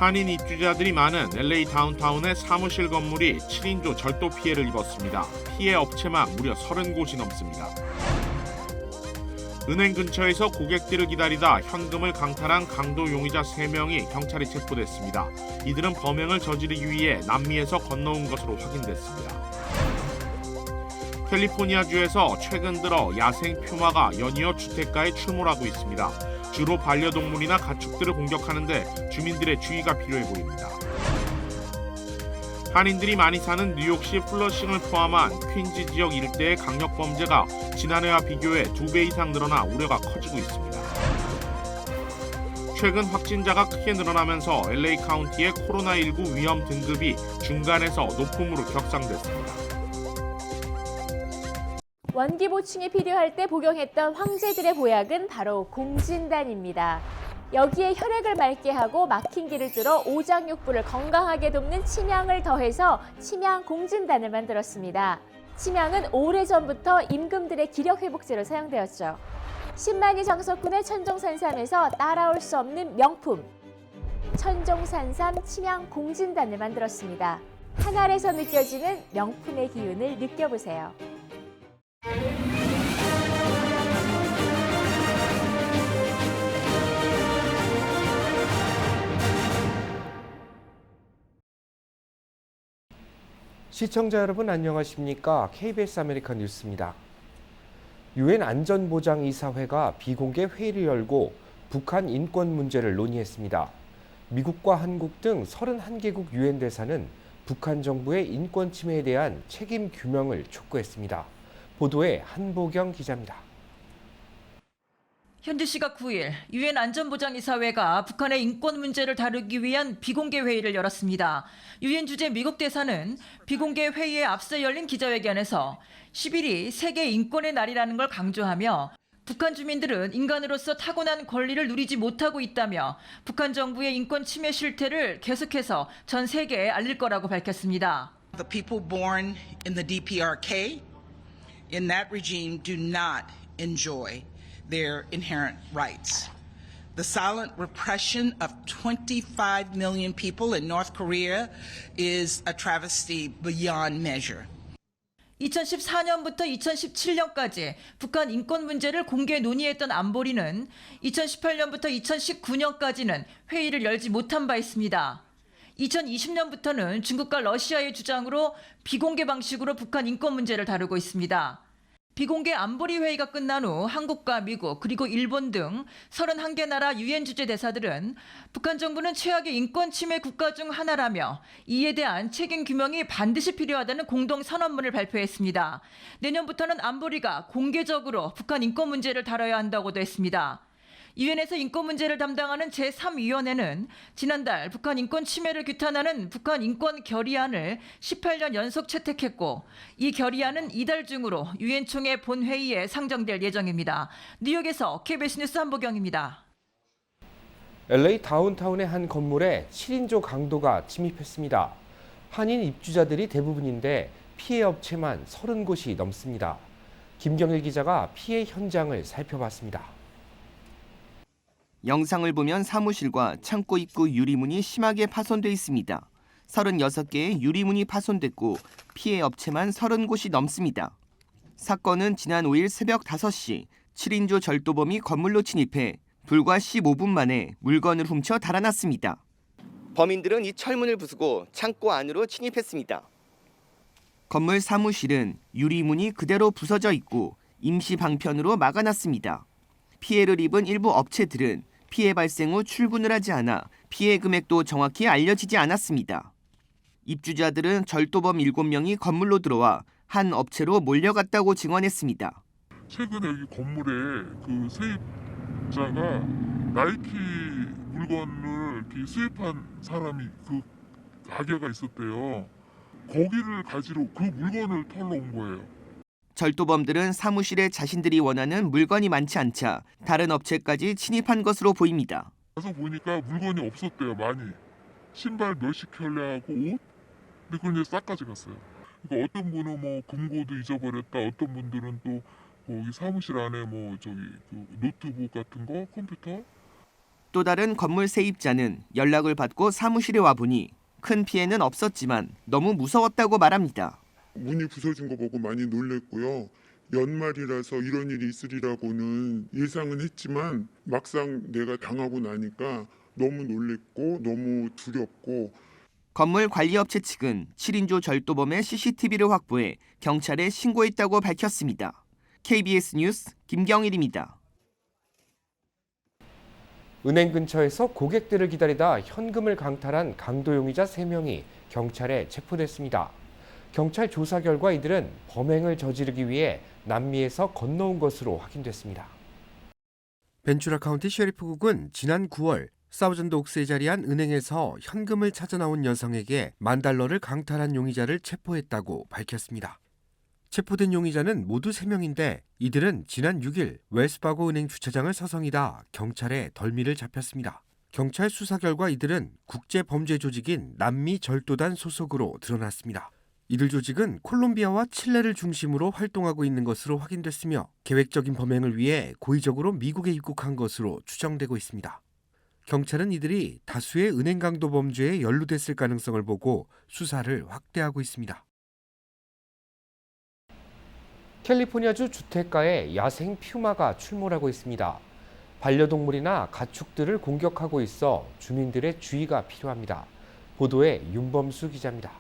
한인 입주자들이 많은 LA 다운타운의 사무실 건물이 7인조 절도 피해를 입었습니다. 피해 업체만 무려 30곳이 넘습니다. 은행 근처에서 고객들을 기다리다 현금을 강탈한 강도 용의자 3명이 경찰에 체포됐습니다. 이들은 범행을 저지르기 위해 남미에서 건너온 것으로 확인됐습니다. 캘리포니아주에서 최근 들어 야생 퓨마가 연이어 주택가에 출몰하고 있습니다. 주로 반려동물이나 가축들을 공격하는데 주민들의 주의가 필요해 보입니다. 한인들이 많이 사는 뉴욕시 플러싱을 포함한 퀸즈 지역 일대의 강력범죄가 지난해와 비교해 2배 이상 늘어나 우려가 커지고 있습니다. 최근 확진자가 크게 늘어나면서 LA 카운티의 코로나19 위험 등급이 중간에서 높음으로 격상됐습니다. 원기 보충이 필요할 때 복용했던 황제들의 보약은 바로 공진단입니다. 여기에 혈액을 맑게 하고 막힌 길을 뚫어 오장육부를 건강하게 돕는 침향을 더해서 침향 공진단을 만들었습니다. 침향은 오래전부터 임금들의 기력 회복제로 사용되었죠. 10만이 장석군의 천종산삼에서 따라올 수 없는 명품 천종산삼 침향 공진단을 만들었습니다. 한 알에서 느껴지는 명품의 기운을 느껴보세요. 시청자 여러분 안녕하십니까? KBS 아메리칸 뉴스입니다. 유엔 안전보장이사회가 비공개 회의를 열고 북한 인권 문제를 논의했습니다. 미국과 한국 등 31개국 유엔 대사는 북한 정부의 인권 침해에 대한 책임 규명을 촉구했습니다. 보도에 한보경 기자입니다. 현지 시각 9일 유엔 안전보장이사회가 북한의 인권 문제를 다루기 위한 비공개 회의를 열었습니다. 유엔 주재 미국 대사는 비공개 회의에 앞서 열린 기자회견에서 10일이 세계 인권의 날이라는 걸 강조하며 북한 주민들은 인간으로서 타고난 권리를 누리지 못하고 있다며 북한 정부의 인권 침해 실태를 계속해서 전 세계에 알릴 거라고 밝혔습니다. The people born in the DPRK in that regime do not enjoy their inherent rights. The silent repression of 25 million people in North Korea is a travesty beyond measure. 2014년부터 2017년까지 북한 인권 문제를 공개 논의했던 안보리는 2018년부터 2019년까지는 회의를 열지 못한 바 있습니다. 2020년부터는 중국과 러시아의 주장으로 비공개 방식으로 북한 인권 문제를 다루고 있습니다. 비공개 안보리 회의가 끝난 후 한국과 미국 그리고 일본 등 31개 나라 유엔 주재 대사들은 북한 정부는 최악의 인권 침해 국가 중 하나라며 이에 대한 책임 규명이 반드시 필요하다는 공동 선언문을 발표했습니다. 내년부터는 안보리가 공개적으로 북한 인권 문제를 다뤄야 한다고도 했습니다. 유엔에서 인권 문제를 담당하는 제3위원회는 지난달 북한 인권 침해를 규탄하는 북한 인권 결의안을 18년 연속 채택했고 이 결의안은 이달 중으로 유엔 총회 본회의에 상정될 예정입니다. 뉴욕에서 KBS 뉴스 한보경입니다. LA 다운타운의 한 건물에 7인조 강도가 침입했습니다. 한인 입주자들이 대부분인데 피해 업체만 30곳이 넘습니다. 김경일 기자가 피해 현장을 살펴봤습니다. 영상을 보면 사무실과 창고 입구 유리문이 심하게 파손돼 있습니다. 36개의 유리문이 파손됐고 피해 업체만 30곳이 넘습니다. 사건은 지난 5일 새벽 5시 7인조 절도범이 건물로 침입해 불과 15분 만에 물건을 훔쳐 달아났습니다. 범인들은 이 철문을 부수고 창고 안으로 침입했습니다. 건물 사무실은 유리문이 그대로 부서져 있고 임시 방편으로 막아놨습니다. 피해를 입은 일부 업체들은 피해 발생 후 출근을 하지 않아 피해 금액도 정확히 알려지지 않았습니다. 입주자들은 절도범 7명이 건물로 들어와 한 업체로 몰려갔다고 증언했습니다. 최근에 여기 건물에 그 세입자가 나이키 물건을 이렇게 수입한 사람이 그 가게가 있었대요. 거기를 가지러 그 물건을 털러 온 거예요. 절도범들은 사무실에 자신들이 원하는 물건이 많지 않자 다른 업체까지 침입한 것으로 보입니다. 가서 보니까 물건이 없었대요. 많이. 신발 몇십 켤레하고 옷? 근데 그걸 이제 싹 가져갔어요. 그러니까 어떤 분은 뭐 금고도 잊어버렸다. 어떤 분들은 또 거기 사무실 안에 뭐 저기 그 노트북 같은 거, 컴퓨터 또 다른 건물 세입자는 연락을 받고 사무실에 와보니 큰 피해는 없었지만 너무 무서웠다고 말합니다. 문이 부서진 거 보고 많이 놀랬고요. 연말이라서 이런 일이 있으리라고는 예상은 했지만 막상 내가 당하고 나니까 너무 놀랬고 너무 두렵고. 건물 관리업체 측은 7인조 절도범의 CCTV를 확보해 경찰에 신고했다고 밝혔습니다. KBS 뉴스 김경일입니다. 은행 근처에서 고객들을 기다리다 현금을 강탈한 강도 용의자 3명이 경찰에 체포됐습니다. 경찰 조사 결과 이들은 범행을 저지르기 위해 남미에서 건너온 것으로 확인됐습니다. 벤츄라 카운티 셰리프국은 지난 9월 사우전드 옥스에 자리한 은행에서 현금을 찾아 나온 여성에게 $10,000를 강탈한 용의자를 체포했다고 밝혔습니다. 체포된 용의자는 모두 3명인데 이들은 지난 6일 웰스파고 은행 주차장을 서성이다 경찰에 덜미를 잡혔습니다. 경찰 수사 결과 이들은 국제범죄 조직인 남미 절도단 소속으로 드러났습니다. 이들 조직은 콜롬비아와 칠레를 중심으로 활동하고 있는 것으로 확인됐으며 계획적인 범행을 위해 고의적으로 미국에 입국한 것으로 추정되고 있습니다. 경찰은 이들이 다수의 은행 강도 범죄에 연루됐을 가능성을 보고 수사를 확대하고 있습니다. 캘리포니아주 주택가에 야생 퓨마가 출몰하고 있습니다. 반려동물이나 가축들을 공격하고 있어 주민들의 주의가 필요합니다. 보도에 윤범수 기자입니다.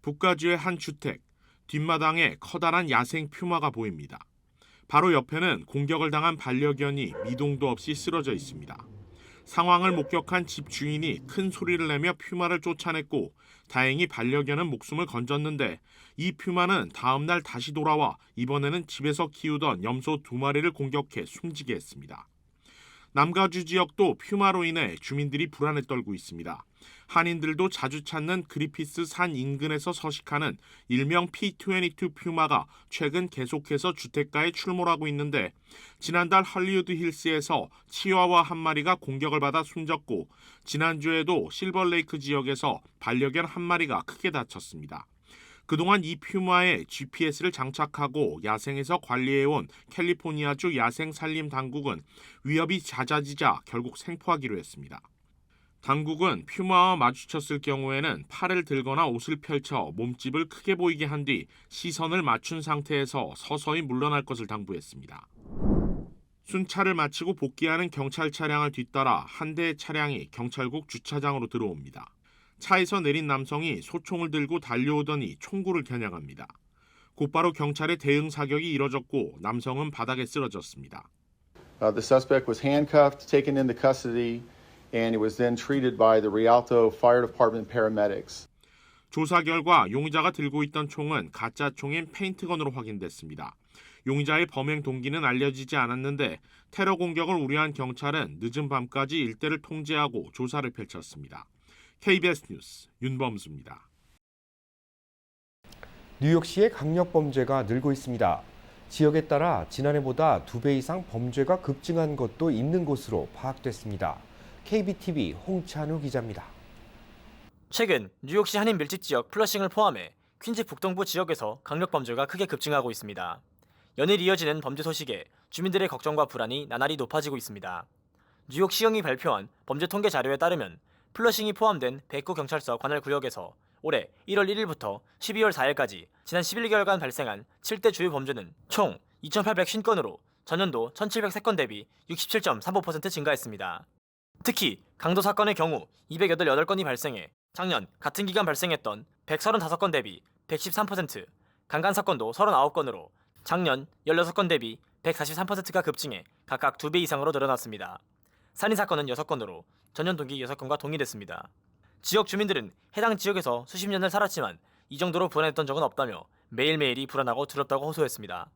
북가주의 한 주택, 뒷마당에 커다란 야생 퓨마가 보입니다. 바로 옆에는 공격을 당한 반려견이 미동도 없이 쓰러져 있습니다. 상황을 목격한 집 주인이 큰 소리를 내며 퓨마를 쫓아냈고 다행히 반려견은 목숨을 건졌는데 이 퓨마는 다음 날 다시 돌아와 이번에는 집에서 키우던 염소 2마리를 공격해 숨지게 했습니다. 남가주 지역도 퓨마로 인해 주민들이 불안에 떨고 있습니다. 한인들도 자주 찾는 그리피스 산 인근에서 서식하는 일명 P22 퓨마가 최근 계속해서 주택가에 출몰하고 있는데 지난달 할리우드 힐스에서 치와와 1마리가 공격을 받아 숨졌고 지난주에도 실버레이크 지역에서 반려견 1마리가 크게 다쳤습니다. 그동안 이 퓨마에 GPS를 장착하고 야생에서 관리해온 캘리포니아주 야생산림당국은 위협이 잦아지자 결국 생포하기로 했습니다. 당국은 퓨마와 마주쳤을 경우에는 팔을 들거나 옷을 펼쳐 몸집을 크게 보이게 한 뒤 시선을 맞춘 상태에서 서서히 물러날 것을 당부했습니다. 순찰을 마치고 복귀하는 경찰 차량을 뒤따라 한 대의 차량이 경찰국 주차장으로 들어옵니다. 차에서 내린 남성이 소총을 들고 달려오더니 총구를 겨냥합니다. 곧바로 경찰의 대응 사격이 이뤄졌고 남성은 바닥에 쓰러졌습니다. The suspect was handcuffed, taken into custody, and it was then treated by the Rialto Fire Department paramedics. 조사 결과 용의자가 들고 있던 총은 가짜 총인 페인트건으로 확인됐습니다. 용의자의 범행 동기는 알려지지 않았는데 테러 공격을 우려한 경찰은 늦은 밤까지 일대를 통제하고 조사를 펼쳤습니다. KBS 뉴스 윤범수입니다. 뉴욕시의 강력범죄가 늘고 있습니다. 지역에 따라 지난해보다 2배 이상 범죄가 급증한 것도 있는 곳으로 파악됐습니다. KBTV 홍찬우 기자입니다. 최근 뉴욕시 한인 밀집 지역 플러싱을 포함해 퀸즈 북동부 지역에서 강력범죄가 크게 급증하고 있습니다. 연일 이어지는 범죄 소식에 주민들의 걱정과 불안이 나날이 높아지고 있습니다. 뉴욕시경이 발표한 범죄 통계 자료에 따르면 플러싱이 포함된 백구 경찰서 관할 구역에서 올해 1월 1일부터 12월 4일까지 지난 11개월간 발생한 7대 주요 범죄는 총 2,850건으로 전년도 1,703건 대비 67.35% 증가했습니다. 특히 강도 사건의 경우 288건이 발생해 작년 같은 기간 발생했던 135건 대비 113%, 강간 사건도 39건으로 작년 16건 대비 143%가 급증해 각각 2배 이상으로 늘어났습니다. 살인 사건은 6건으로 전년 동기 6건과 동일했습니다. 지역 주민들은 해당 지역에서 수십 년을 살았지만 이 정도로 불안했던 적은 없다며 매일매일이 불안하고 두렵다고 호소했습니다.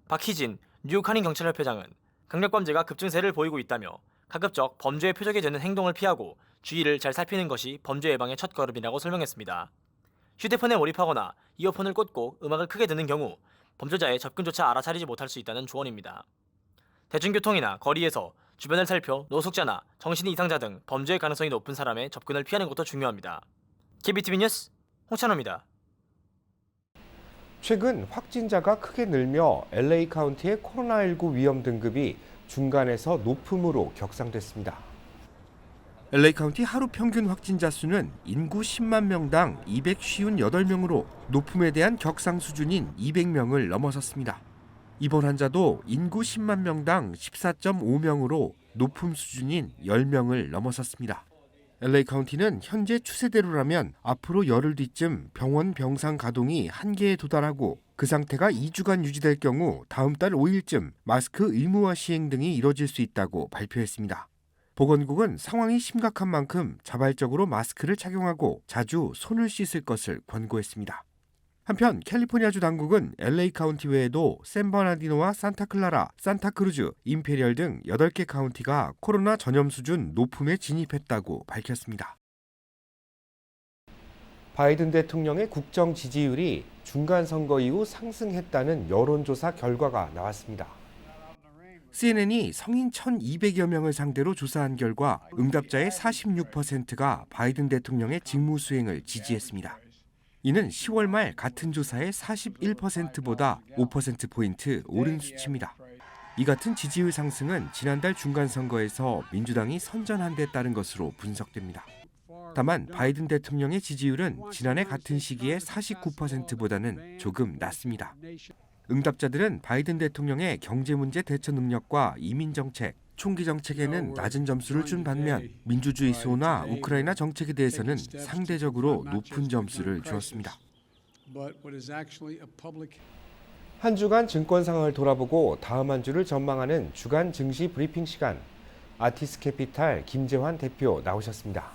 박희진 뉴욕 한인경찰협회장은 강력범죄가 급증세를 보이고 있다며 가급적 범죄의 표적이 되는 행동을 피하고 주의를 잘 살피는 것이 범죄 예방의 첫걸음이라고 설명했습니다. 휴대폰에 몰입하거나 이어폰을 꽂고 음악을 크게 듣는 경우 범죄자의 접근조차 알아차리지 못할 수 있다는 조언입니다. 대중교통이나 거리에서 주변을 살펴 노숙자나 정신이 이상자 등 범죄의 가능성이 높은 사람의 접근을 피하는 것도 중요합니다. KBTV 뉴스 홍찬호입니다. 최근 확진자가 크게 늘며 LA 카운티의 코로나19 위험 등급이 중간에서 높음으로 격상됐습니다. LA 카운티 하루 평균 확진자 수는 인구 10만 명당 258명으로 높음에 대한 격상 수준인 200명을 넘어섰습니다. 입원 환자도 인구 10만 명당 14.5명으로 높음 수준인 10명을 넘어섰습니다. LA 카운티는 현재 추세대로라면 앞으로 열흘 뒤쯤 병원 병상 가동이 한계에 도달하고 그 상태가 2주간 유지될 경우 다음 달 5일쯤 마스크 의무화 시행 등이 이뤄질 수 있다고 발표했습니다. 보건국은 상황이 심각한 만큼 자발적으로 마스크를 착용하고 자주 손을 씻을 것을 권고했습니다. 한편 캘리포니아주 당국은 LA 카운티 외에도 샌버나디노와 산타클라라, 산타크루즈, 임페리얼 등 8개 카운티가 코로나 전염 수준 높음에 진입했다고 밝혔습니다. 바이든 대통령의 국정 지지율이 중간 선거 이후 상승했다는 여론조사 결과가 나왔습니다. CNN이 성인 1,200여 명을 상대로 조사한 결과 응답자의 46%가 바이든 대통령의 직무 수행을 지지했습니다. 이는 10월 말 같은 조사의 41%보다 5%포인트 오른 수치입니다. 이 같은 지지율 상승은 지난달 중간선거에서 민주당이 선전한 데 따른 것으로 분석됩니다. 다만 바이든 대통령의 지지율은 지난해 같은 시기의 49%보다는 조금 낮습니다. 응답자들은 바이든 대통령의 경제문제 대처 능력과 이민정책, 총기 정책에는 낮은 점수를 준 반면 민주주의 수호나 우크라이나 정책에 대해서는 상대적으로 높은 점수를 주었습니다. 한 주간 증권 상황을 돌아보고 다음 한 주를 전망하는 주간 증시 브리핑 시간. 아티스 캐피탈 김재환 대표 나오셨습니다.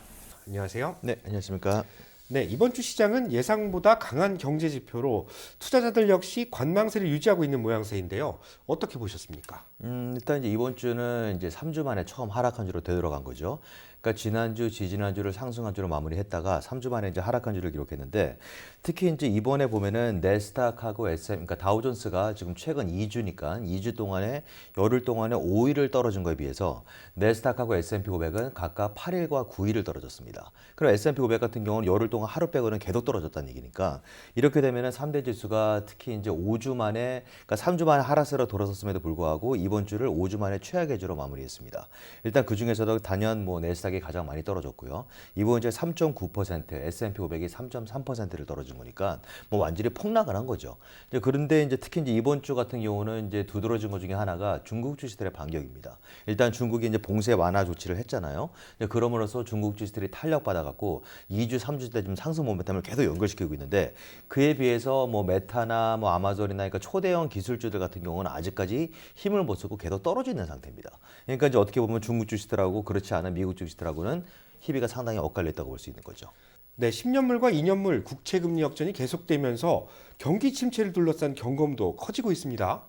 안녕하세요. 네, 안녕하십니까. 네, 이번 주 시장은 예상보다 강한 경제 지표로 투자자들 역시 관망세를 유지하고 있는 모양새인데요. 어떻게 보셨습니까? 일단 이제 이번 주는 이제 3주 만에 처음 하락한 주로 되돌아간 거죠. 그러니까 지난주, 지지난주를 상승한 주로 마무리했다가 3주 만에 이제 하락한 주를 기록했는데 특히 이제 이번에 보면은 내스닥하고 그러니까 다우존스가 지금 최근 2주니까 2주 동안에 열흘 동안에 5일을 떨어진 거에 비해서 내스닥하고 S&P 500은 각각 8일과 9일을 떨어졌습니다. 그럼 S&P 500 같은 경우는 열흘 동안 하루 빼고는 계속 떨어졌다는 얘기니까 이렇게 되면은 3대 지수가 특히 이제 5주 만에 그러니까 3주 만에 하락세로 돌아섰음에도 불구하고 이번 주를 5주 만에 최악의 주로 마무리했습니다. 일단 그 중에서도 단연 뭐 내스닥이 가장 많이 떨어졌고요. 이번 주에 3.9%, S&P 500이 3.3%를 떨어진 거니까 뭐 완전히 폭락을 한 거죠. 그런데 이제 특히 이제 이번 주 같은 경우는 이제 두드러진 것 중에 하나가 중국 주식들의 반격입니다. 일단 중국이 이제 봉쇄 완화 조치를 했잖아요. 그러므로써 중국 주식들이 탄력받아 갖고 2주, 3주 때 좀 상승 모멘텀을 계속 연결시키고 있는데 그에 비해서 뭐 메타나 뭐 아마존이나 그러니까 초대형 기술주들 같은 경우는 아직까지 힘을 못 쓰고 계속 떨어져 있는 상태입니다. 그러니까 이제 어떻게 보면 중국 주식들하고 그렇지 않은 미국 주식들하고는 희비가 상당히 엇갈렸다고 볼 수 있는 거죠. 네, 10년물과 2년물 국채금리 역전이 계속되면서 경기 침체를 둘러싼 경고음도 커지고 있습니다.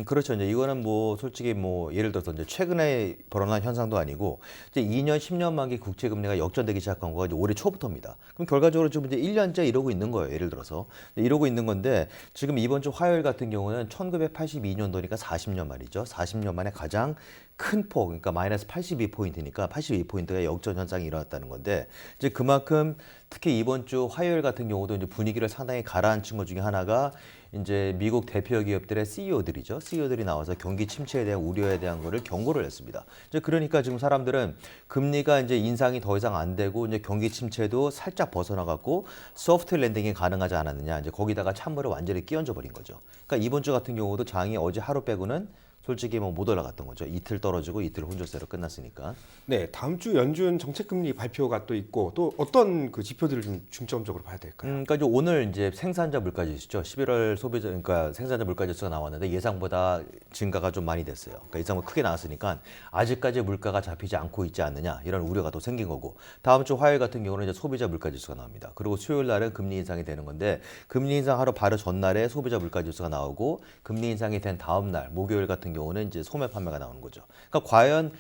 그렇죠. 이제 이거는 뭐 솔직히 뭐 예를 들어서 이제 최근에 벌어난 현상도 아니고 이제 2년, 10년 만기 국채 금리가 역전되기 시작한 거가 이제 올해 초부터입니다. 그럼 결과적으로 지금 이제 1년째 이러고 있는 거예요. 예를 들어서 이러고 있는 건데 지금 이번 주 화요일 같은 경우는 1982년도니까 40년 말이죠. 40년 만에 가장 큰 폭, 그러니까 마이너스 82포인트니까 82포인트가 역전 현상이 일어났다는 건데 이제 그만큼 특히 이번 주 화요일 같은 경우도 이제 분위기를 상당히 가라앉힌 것 중에 하나가 이제 미국 대표 기업들의 CEO들이죠. CEO들이 나와서 경기 침체에 대한 우려에 대한 거를 경고를 했습니다. 이제 그러니까 지금 사람들은 금리가 이제 인상이 더 이상 안 되고 이제 경기 침체도 살짝 벗어나 갖고 소프트 랜딩이 가능하지 않았느냐. 이제 거기다가 찬물을 완전히 끼얹어 버린 거죠. 그러니까 이번 주 같은 경우도 장이 어제 하루 빼고는 솔직히 뭐 못 올라갔던 거죠. 이틀 떨어지고 이틀 혼조세로 끝났으니까. 네, 다음 주 연준 정책금리 발표가 또 있고 또 어떤 그 지표들을 좀 중점적으로 봐야 될까요? 그러니까 이제 오늘 이제 생산자 물가지수죠. 11월 소비자 그러니까 생산자 물가지수가 나왔는데 예상보다 증가가 좀 많이 됐어요. 그러니까 예상보다 크게 나왔으니까 아직까지 물가가 잡히지 않고 있지 않느냐 이런 우려가 또 생긴 거고 다음 주 화요일 같은 경우는 이제 소비자 물가지수가 나옵니다. 그리고 수요일 날은 금리 인상이 되는 건데 금리 인상 하루 바로 전날에 소비자 물가지수가 나오고 금리 인상이 된 다음 날 목요일 같은 경우는 이제 소매 판매가 나오는 거죠. 그러니까 과연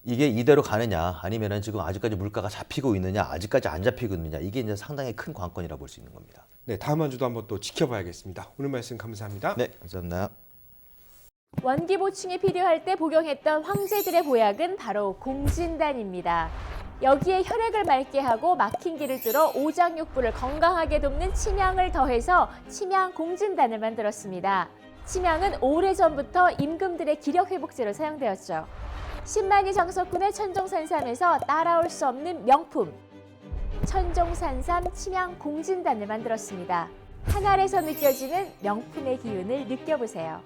이게 이대로 가느냐 아니면은 지금 아직까지 물가가 잡히고 있느냐 아직까지 안 잡히고 있느냐 이게 이제 상당히 큰 관건이라 볼 수 있는 겁니다. 네, 다음 한 주도 한번 또 지켜봐야겠습니다. 오늘 말씀 감사합니다. 네, 감사합니다. 원기 보충이 필요할 때 복용했던 황제들의 보약은 바로 공진단입니다. 여기에 혈액을 맑게 하고 막힌 길을 뚫어 오장육부를 건강하게 돕는 침향을 더해서 침향 공진단을 만들었습니다. 침향은 오래전부터 임금들의 기력 회복제로 사용되었죠. 10만이 정석군의 천종산삼에서 따라올 수 없는 명품 천종산삼 침향 공진단을 만들었습니다. 한 알에서 느껴지는 명품의 기운을 느껴보세요.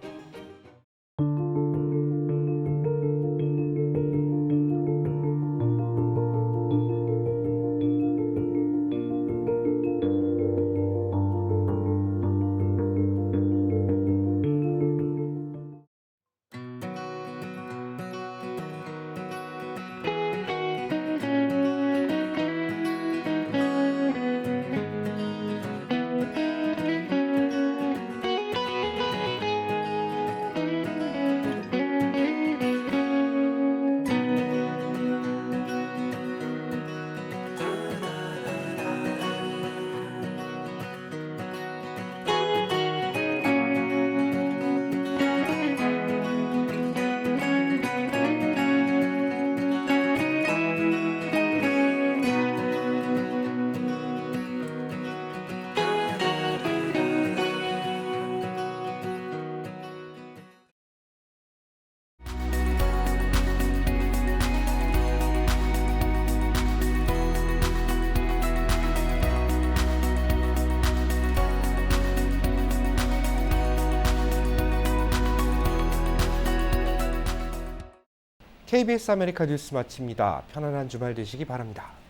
KBS 아메리카 뉴스 마칩니다. 편안한 주말 되시기 바랍니다.